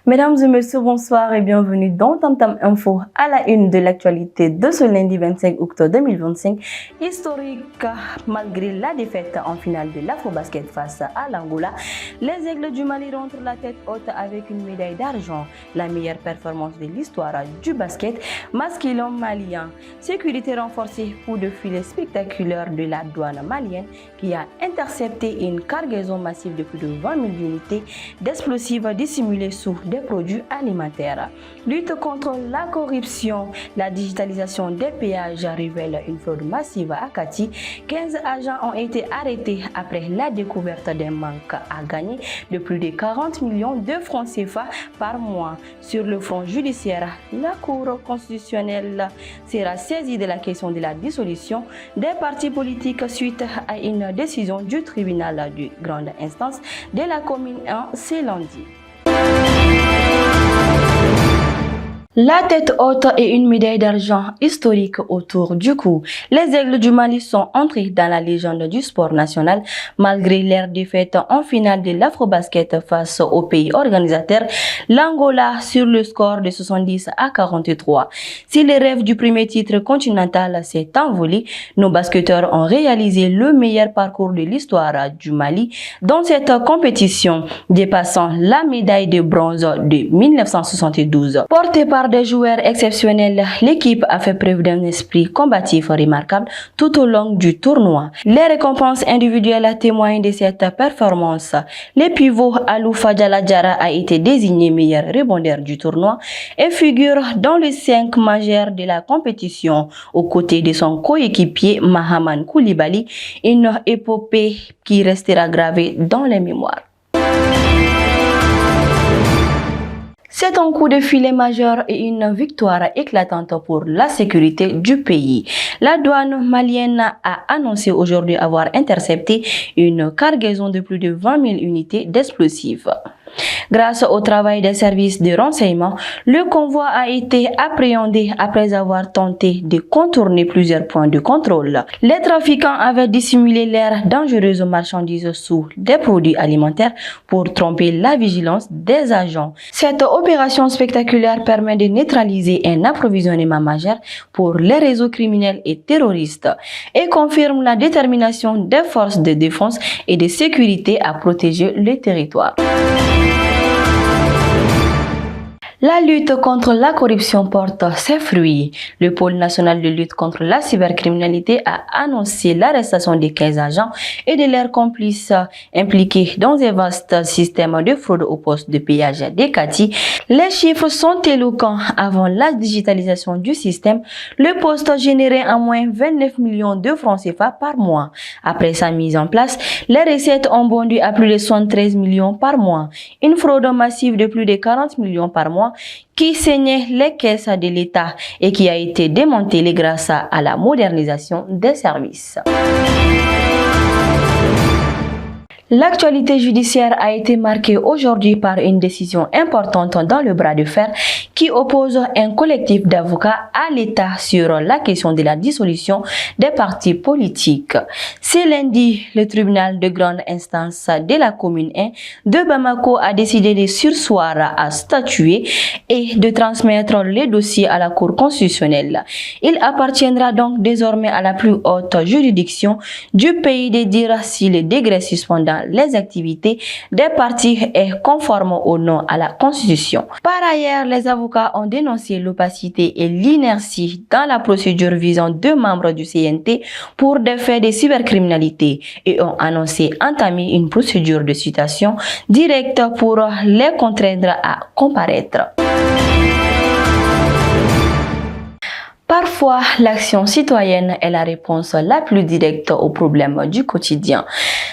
Mesdames et messieurs, bonsoir et bienvenue dans Tam Tam Info à la une de l'actualité de ce lundi 25 octobre 2025. Historique, malgré la défaite en finale de l'Afrobasket face à l'Angola, les Aigles du Mali rentrent la tête haute avec une médaille d'argent, la meilleure performance de l'histoire du basket masculin malien. Sécurité renforcée pour le filet spectaculaire de la douane malienne qui a intercepté une cargaison massive de plus de 20 000 unités d'explosifs dissimulés sous des produits alimentaires. Lutte contre la corruption, la digitalisation des péages révèle une fraude massive à Kati. 15 agents ont été arrêtés après la découverte d'un manque à gagner de plus de 40 millions de francs CFA par mois. Sur le front judiciaire, la Cour constitutionnelle sera saisie de la question de la dissolution des partis politiques suite à une décision du tribunal de grande instance de la commune 1 ce lundi. La tête haute et une médaille d'argent historique autour du cou. Les Aigles du Mali sont entrés dans la légende du sport national malgré leur défaite en finale de l'Afrobasket face au pays organisateur, l'Angola, sur le score de 70 à 43. Si le rêve du premier titre continental s'est envolé, nos basketteurs ont réalisé le meilleur parcours de l'histoire du Mali dans cette compétition, dépassant la médaille de bronze de 1972. Portée par des joueurs exceptionnels, l'équipe a fait preuve d'un esprit combatif remarquable tout au long du tournoi. Les récompenses individuelles témoignent de cette performance. Le pivot Alou Fadjala Diarra a été désigné meilleur rebondeur du tournoi et figure dans les 5 majeurs de la compétition aux côtés de son coéquipier Mahaman Koulibaly, une épopée qui restera gravée dans les mémoires. C'est un coup de filet majeur et une victoire éclatante pour la sécurité du pays. La douane malienne a annoncé aujourd'hui avoir intercepté une cargaison de plus de 20 000 unités d'explosifs. Grâce au travail des services de renseignement, le convoi a été appréhendé après avoir tenté de contourner plusieurs points de contrôle. Les trafiquants avaient dissimulé leurs dangereuses marchandises sous des produits alimentaires pour tromper la vigilance des agents. Cette opération spectaculaire permet de neutraliser un approvisionnement majeur pour les réseaux criminels et terroristes et confirme la détermination des forces de défense et de sécurité à protéger le territoire. La lutte contre la corruption porte ses fruits. Le pôle national de lutte contre la cybercriminalité a annoncé l'arrestation des 15 agents et de leurs complices impliqués dans un vaste système de fraude au poste de péage des Kati. Les chiffres sont éloquents. Avant la digitalisation du système, le poste générait en moins 29 millions de francs CFA par mois. Après sa mise en place, les recettes ont bondi à plus de 73 millions par mois. Une fraude massive de plus de 40 millions par mois qui saignait les caisses de l'État et qui a été démantelée grâce à la modernisation des services. L'actualité judiciaire a été marquée aujourd'hui par une décision importante dans le bras de fer qui oppose un collectif d'avocats à l'État sur la question de la dissolution des partis politiques. Ce lundi, le tribunal de grande instance de la commune 1 de Bamako a décidé de surseoir à statuer et de transmettre le dossier à la Cour constitutionnelle. Il appartiendra donc désormais à la plus haute juridiction du pays de dire si le décret suspendant les activités des partis est conforme ou non à la Constitution. Par ailleurs, les avocats ont dénoncé l'opacité et l'inertie dans la procédure visant 2 membres du CNT pour des faits de cybercriminalité et ont annoncé entamer une procédure de citation directe pour les contraindre à comparaître. Parfois, l'action citoyenne est la réponse la plus directe aux problèmes du quotidien.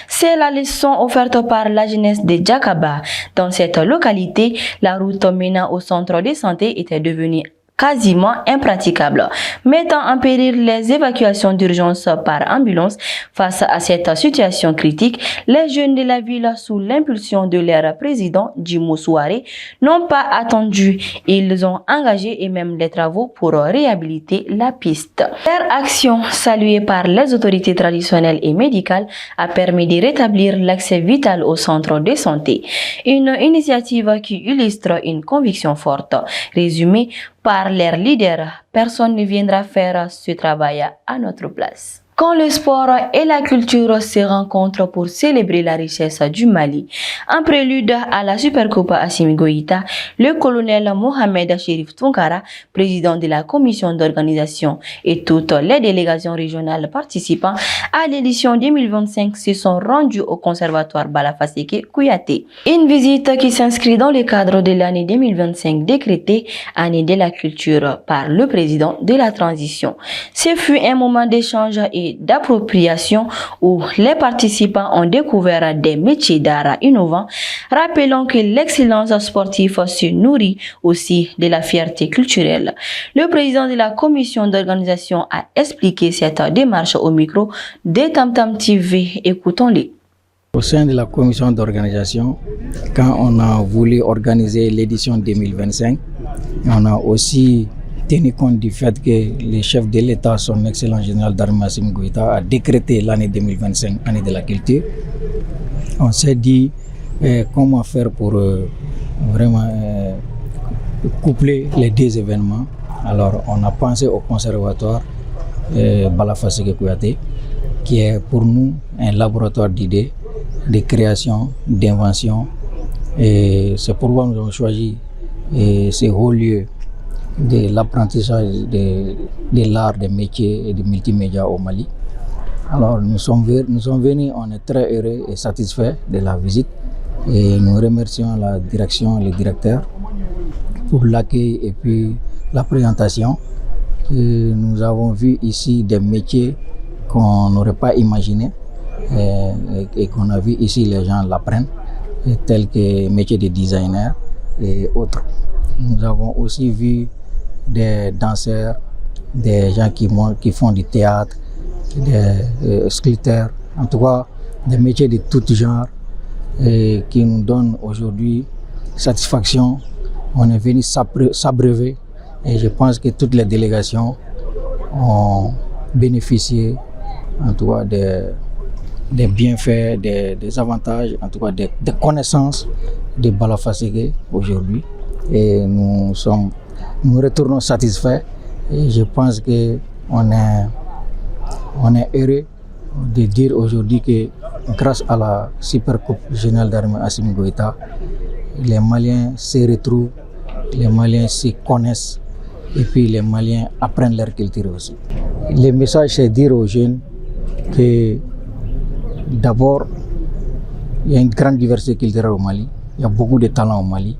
C'est la leçon offerte par la jeunesse de Djakaba. Dans cette localité, la route menant au centre de santé était devenue quasiment impraticable, mettant en péril les évacuations d'urgence par ambulance. Face à cette situation critique, les jeunes de la ville, sous l'impulsion de leur président Djimou Souare, n'ont pas attendu. Ils ont engagé et même des travaux pour réhabiliter la piste. Leur action, saluée par les autorités traditionnelles et médicales, a permis de rétablir l'accès vital au centre de santé. Une initiative qui illustre une conviction forte. Résumée par leurs leaders, personne ne viendra faire ce travail à notre place. Quand le sport et la culture se rencontrent pour célébrer la richesse du Mali, en prélude à la Supercoupe Assimi Goïta, le colonel Mohamed Chérif Tounkara, président de la commission d'organisation, et toutes les délégations régionales participant à l'édition 2025 se sont rendus au conservatoire Balafaseke Kouyaté. Une visite qui s'inscrit dans le cadre de l'année 2025 décrétée année de la culture par le président de la transition. Ce fut un moment d'échange et d'appropriation où les participants ont découvert des métiers d'art innovants, rappelant que l'excellence sportive se nourrit aussi de la fierté culturelle. Le président de la commission d'organisation a expliqué cette démarche au micro de Tam Tam TV. Écoutons-les. Au sein de la commission d'organisation, quand on a voulu organiser l'édition 2025, on a aussi tenu compte du fait que le chef de l'État, son excellent général d'armée Assimi Goïta, a décrété l'année 2025, année de la culture. On s'est dit comment faire pour vraiment coupler les deux événements. Alors on a pensé au conservatoire Balafaseke Kouyaté, qui est pour nous un laboratoire d'idées, de création, d'invention. Et c'est pourquoi nous avons choisi ces hauts lieux de l'apprentissage de l'art, des métiers et des multimédia au Mali. Alors nous sommes venus, on est très heureux et satisfaits de la visite et nous remercions la direction, les directeurs pour l'accueil et puis la présentation. Et nous avons vu ici des métiers qu'on n'aurait pas imaginés et qu'on a vu ici les gens l'apprennent, tels que métiers de designer et autres. Nous avons aussi vu des danseurs, des gens qui font du théâtre, des sculpteurs, en tout cas des métiers de tout genre qui nous donnent aujourd'hui satisfaction. On est venu s'abreuver et je pense que toutes les délégations ont bénéficié en tout cas des bienfaits, des avantages, en tout cas des connaissances de Balafaseke aujourd'hui. Et nous retournons satisfaits et je pense qu'on est heureux de dire aujourd'hui que grâce à la Supercoupe générale d'armée Assimi Goïta, les Maliens se retrouvent, les Maliens se connaissent et puis les Maliens apprennent leur culture aussi. Le message, c'est dire aux jeunes que d'abord, il y a une grande diversité culturelle au Mali, il y a beaucoup de talents au Mali.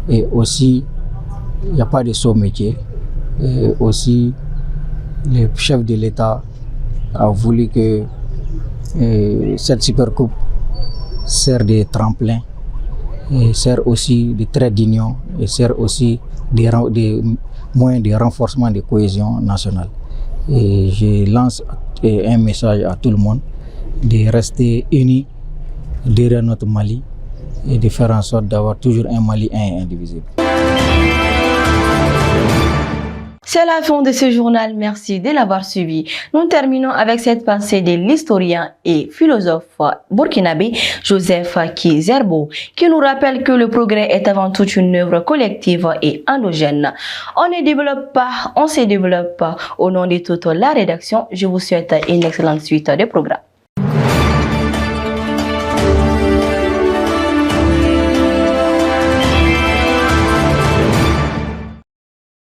Et aussi, il n'y a pas de saut métier. Et aussi, le chef de l'État a voulu que cette Supercoupe sert de tremplin, et sert aussi de trait d'union, et sert aussi des moyens de renforcement de cohésion nationale. Et je lance un message à tout le monde de rester unis derrière notre Mali et de faire en sorte d'avoir toujours un Mali un et indivisible. C'est la fin de ce journal, merci de l'avoir suivi. Nous terminons avec cette pensée de l'historien et philosophe burkinabé Joseph Kizerbo, qui nous rappelle que le progrès est avant tout une œuvre collective et endogène. On ne développe pas, on se développe. Au nom de toute la rédaction, je vous souhaite une excellente suite de programmes.